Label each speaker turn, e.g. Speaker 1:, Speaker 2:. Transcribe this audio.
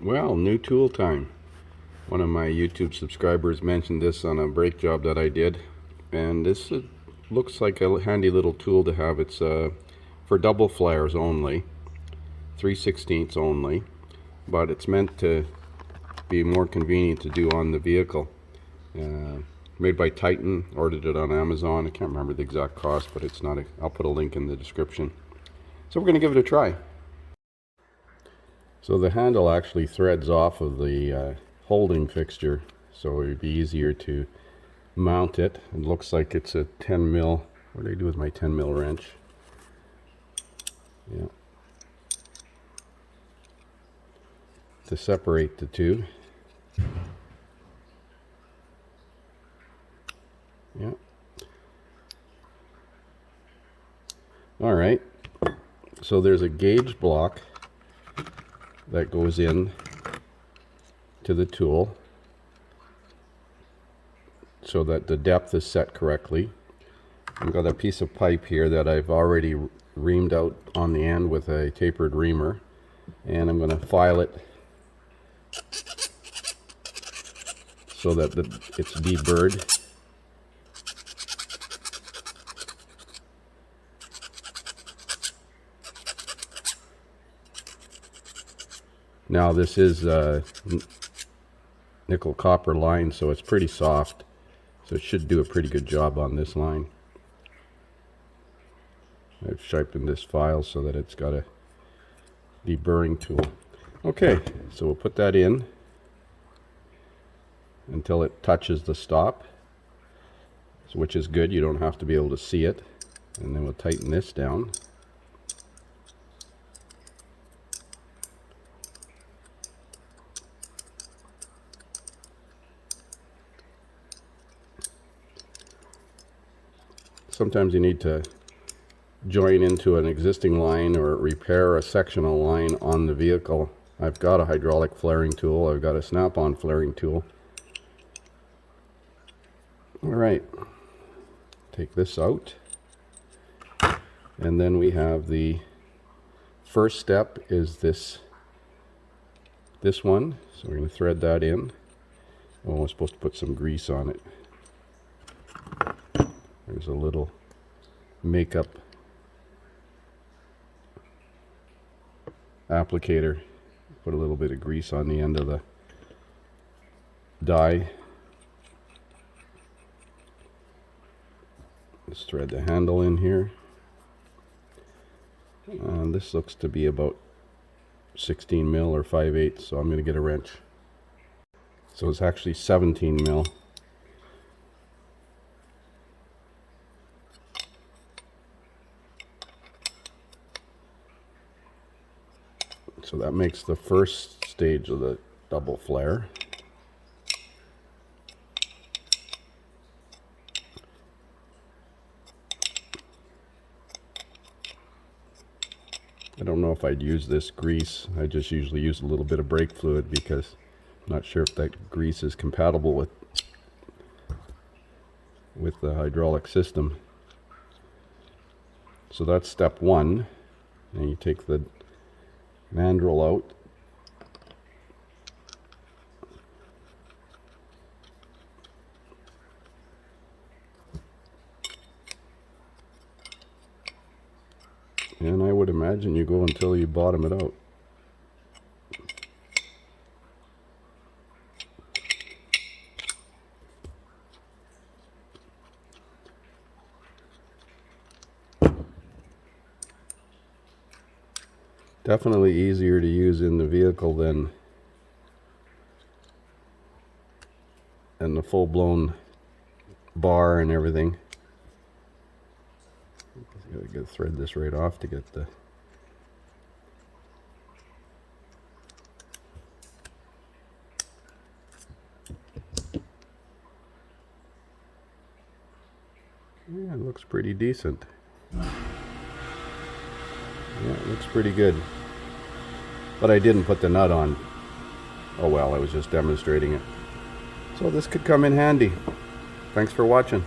Speaker 1: Well, new tool time. One of my YouTube subscribers mentioned this on a brake job that I did, and this looks like a handy little tool to have. It's for double flares only, 3/16 only, but it's meant to be more convenient to do on the vehicle. Made by Titan, ordered it on Amazon. I can't remember the exact cost, but it's not I'll put a link in the description. So we're going to give it a try. So the handle actually threads off of the holding fixture, so it would be easier to mount it. It looks like it's a 10 mil. What do I do with my 10 mil wrench? Yeah. To separate the two. Yeah. All right. So there's a gauge block that goes in to the tool so that the depth is set correctly. I've got a piece of pipe here that I've already reamed out on the end with a tapered reamer, and I'm going to file it so that it's deburred. Now this is nickel copper line, so it's pretty soft, so it should do a pretty good job on this line. I've sharpened this file so that it's got a deburring tool. Okay, so we'll put that in until it touches the stop, which is good. You don't have to be able to see it. And then we'll tighten this down. Sometimes you need to join into an existing line or repair a sectional line on the vehicle. I've got a hydraulic flaring tool. I've got a snap-on flaring tool. All right, take this out. And then we have the first step is this one. So we're going to thread that in. Oh, we're supposed to put some grease on it. There's a little makeup applicator. Put a little bit of grease on the end of the die. Let's thread the handle in here. This looks to be about 16 mil or 5/8, so I'm going to get a wrench. So it's actually 17 mil. So that makes the first stage of the double flare. I don't know if I'd use this grease. I just usually use a little bit of brake fluid because I'm not sure if that grease is compatible with the hydraulic system. So that's step one. And you take the mandrel out. And I would imagine you go until you bottom it out. Definitely easier to use in the vehicle than the full-blown bar and everything. Gotta thread this right off to get the yeah, it looks pretty decent. Yeah, it looks pretty good. But I didn't put the nut on. Oh well, I was just demonstrating it. So this could come in handy. Thanks for watching.